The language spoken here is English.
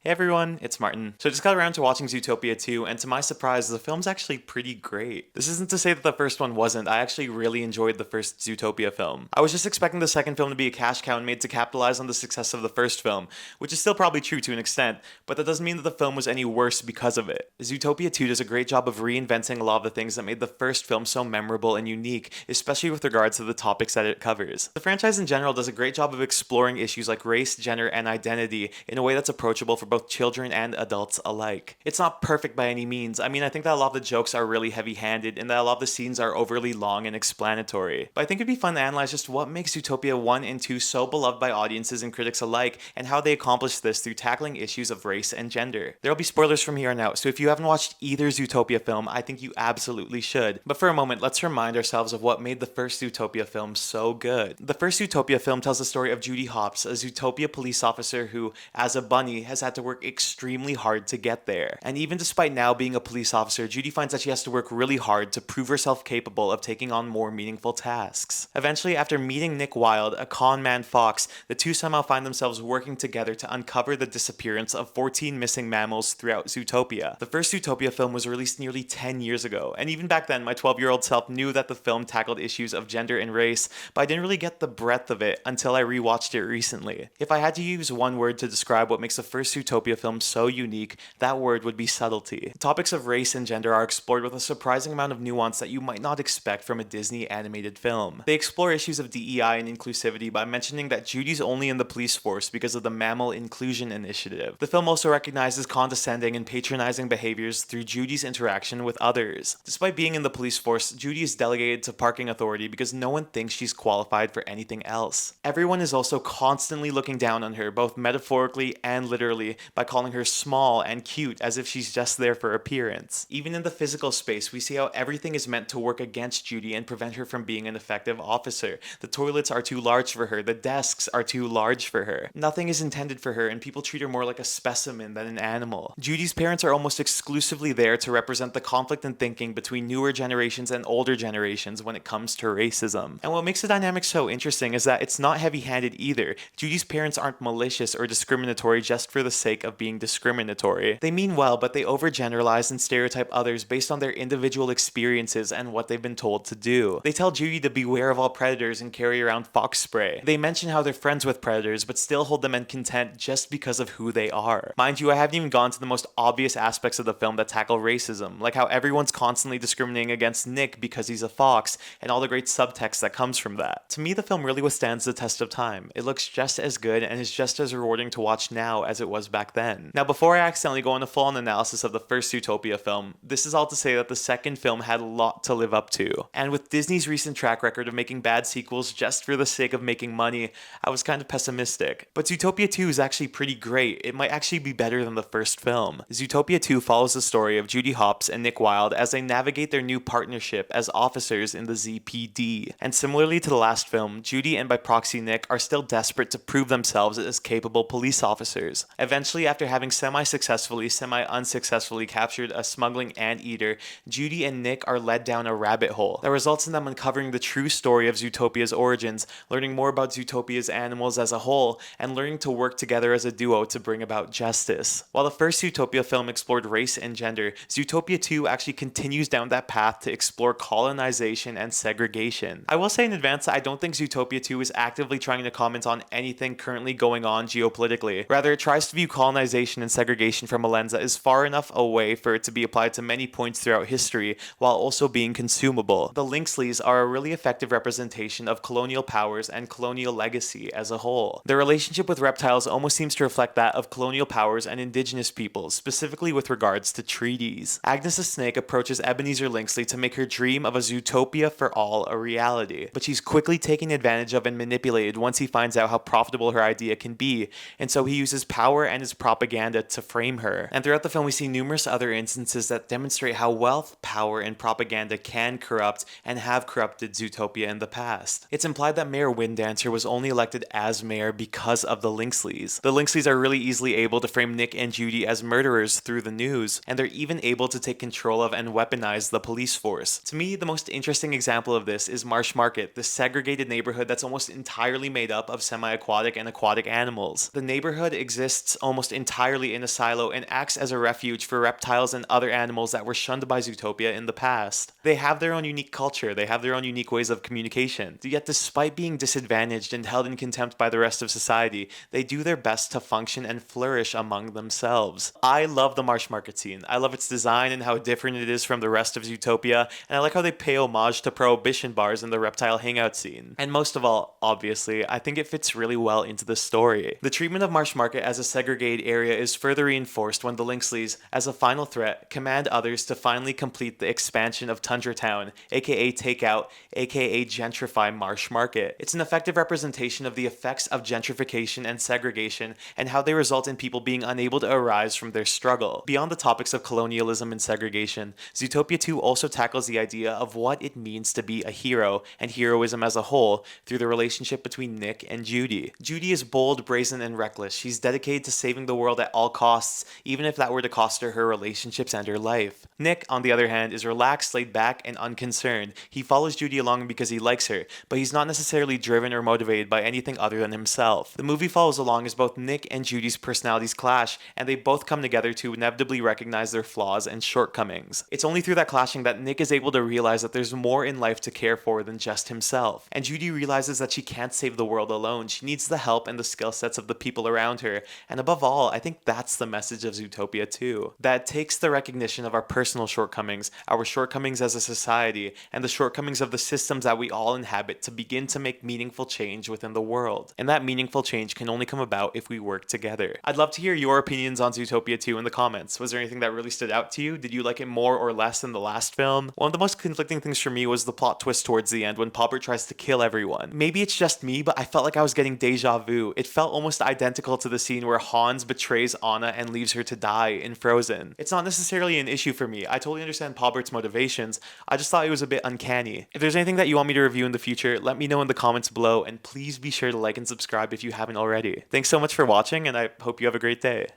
Hey everyone, it's Martin. So I just got around to watching Zootopia 2, and to my surprise, the film's actually pretty great. This isn't to say that the first one wasn't, I actually really enjoyed the first Zootopia film. I was just expecting the second film to be a cash cow and made to capitalize on the success of the first film, which is still probably true to an extent, but that doesn't mean that the film was any worse because of it. Zootopia 2 does a great job of reinventing a lot of the things that made the first film so memorable and unique, especially with regards to the topics that it covers. The franchise in general does a great job of exploring issues like race, gender, and identity in a way that's approachable for both children and adults alike. It's not perfect by any means. I mean, I think that a lot of the jokes are really heavy-handed and that a lot of the scenes are overly long and explanatory. But I think it'd be fun to analyze just what makes Zootopia 1 and 2 so beloved by audiences and critics alike and how they accomplish this through tackling issues of race and gender. There'll be spoilers from here on out, so if you haven't watched either Zootopia film, I think you absolutely should. But for a moment, let's remind ourselves of what made the first Zootopia film so good. The first Zootopia film tells the story of Judy Hopps, a Zootopia police officer who, as a bunny, has had to work extremely hard to get there. And even despite now being a police officer, Judy finds that she has to work really hard to prove herself capable of taking on more meaningful tasks. Eventually, after meeting Nick Wilde, a con man fox, the two somehow find themselves working together to uncover the disappearance of 14 missing mammals throughout Zootopia. The first Zootopia film was released nearly 10 years ago, and even back then, my 12-year-old self knew that the film tackled issues of gender and race, but I didn't really get the breadth of it until I rewatched it recently. If I had to use one word to describe what makes the first Zootopia film so unique, that word would be subtlety. The topics of race and gender are explored with a surprising amount of nuance that you might not expect from a Disney animated film. They explore issues of DEI and inclusivity by mentioning that Judy's only in the police force because of the Mammal Inclusion Initiative. The film also recognizes condescending and patronizing behaviors through Judy's interaction with others. Despite being in the police force, Judy is delegated to parking authority because no one thinks she's qualified for anything else. Everyone is also constantly looking down on her, both metaphorically and literally, by calling her small and cute as if she's just there for appearance. Even in the physical space, we see how everything is meant to work against Judy and prevent her from being an effective officer. The toilets are too large for her, the desks are too large for her. Nothing is intended for her, and people treat her more like a specimen than an animal. Judy's parents are almost exclusively there to represent the conflict in thinking between newer generations and older generations when it comes to racism. And what makes the dynamic so interesting is that it's not heavy-handed either. Judy's parents aren't malicious or discriminatory just for the sake of being discriminatory. They mean well, but they overgeneralize and stereotype others based on their individual experiences and what they've been told to do. They tell Judy to beware of all predators and carry around fox spray. They mention how they're friends with predators, but still hold them in contempt just because of who they are. Mind you, I haven't even gone to the most obvious aspects of the film that tackle racism, like how everyone's constantly discriminating against Nick because he's a fox, and all the great subtext that comes from that. To me, the film really withstands the test of time. It looks just as good and is just as rewarding to watch now as it was back then. Now, before I accidentally go into full-on analysis of the first Zootopia film, this is all to say that the second film had a lot to live up to. And with Disney's recent track record of making bad sequels just for the sake of making money, I was kind of pessimistic. But Zootopia 2 is actually pretty great. It might actually be better than the first film. Zootopia 2 follows the story of Judy Hopps and Nick Wilde as they navigate their new partnership as officers in the ZPD. And similarly to the last film, Judy and by proxy Nick are still desperate to prove themselves as capable police officers. Eventually, after having semi-successfully, semi-unsuccessfully captured a smuggling anteater, Judy and Nick are led down a rabbit hole that results in them uncovering the true story of Zootopia's origins, learning more about Zootopia's animals as a whole, and learning to work together as a duo to bring about justice. While the first Zootopia film explored race and gender, Zootopia 2 actually continues down that path to explore colonization and segregation. I will say in advance that I don't think Zootopia 2 is actively trying to comment on anything currently going on geopolitically. Rather, it tries to view colonization and segregation from a lens that is far enough away for it to be applied to many points throughout history, while also being consumable. The Lynxleys are a really effective representation of colonial powers and colonial legacy as a whole. Their relationship with reptiles almost seems to reflect that of colonial powers and indigenous peoples, specifically with regards to treaties. Agnes the snake approaches Ebenezer Lynxley to make her dream of a Zootopia for all a reality, but she's quickly taken advantage of and manipulated once he finds out how profitable her idea can be, and so he uses power and his propaganda to frame her. And throughout the film we see numerous other instances that demonstrate how wealth, power, and propaganda can corrupt and have corrupted Zootopia in the past. It's implied that Mayor Winddancer was only elected as mayor because of the Lynxleys. The Lynxleys are really easily able to frame Nick and Judy as murderers through the news, and they're even able to take control of and weaponize the police force. To me, the most interesting example of this is Marsh Market, this segregated neighborhood that's almost entirely made up of semi-aquatic and aquatic animals. The neighborhood exists almost almost entirely in a silo and acts as a refuge for reptiles and other animals that were shunned by Zootopia in the past. They have their own unique culture, they have their own unique ways of communication. Yet despite being disadvantaged and held in contempt by the rest of society, they do their best to function and flourish among themselves. I love the Marsh Market scene. I love its design and how different it is from the rest of Zootopia, and I like how they pay homage to prohibition bars in the reptile hangout scene. And most of all, obviously, I think it fits really well into the story. The treatment of Marsh Market as a segregated area is further reinforced when the Linksleys, as a final threat, command others to finally complete the expansion of Tundra Town, aka take out, aka gentrify Marsh Market. It's an effective representation of the effects of gentrification and segregation and how they result in people being unable to arise from their struggle. Beyond the topics of colonialism and segregation, Zootopia 2 also tackles the idea of what it means to be a hero and heroism as a whole through the relationship between Nick and Judy. Judy is bold, brazen, and reckless. She's dedicated to saving the world at all costs, even if that were to cost her her relationships and her life. Nick, on the other hand, is relaxed, laid back, and unconcerned. He follows Judy along because he likes her, but he's not necessarily driven or motivated by anything other than himself. The movie follows along as both Nick and Judy's personalities clash, and they both come together to inevitably recognize their flaws and shortcomings. It's only through that clashing that Nick is able to realize that there's more in life to care for than just himself. And Judy realizes that she can't save the world alone. She needs the help and the skill sets of the people around her. And above all, I think that's the message of Zootopia 2. That it takes the recognition of our personal shortcomings, our shortcomings as a society, and the shortcomings of the systems that we all inhabit to begin to make meaningful change within the world. And that meaningful change can only come about if we work together. I'd love to hear your opinions on Zootopia 2 in the comments. Was there anything that really stood out to you? Did you like it more or less than the last film? One of the most conflicting things for me was the plot twist towards the end when Poppert tries to kill everyone. Maybe it's just me, but I felt like I was getting deja vu. It felt almost identical to the scene where Hans betrays Anna and leaves her to die in Frozen. It's not necessarily an issue for me. I totally understand Poppert's motivations. I just thought it was a bit uncanny. If there's anything that you want me to review in the future, let me know in the comments below, and please be sure to like and subscribe if you haven't already. Thanks so much for watching, and I hope you have a great day.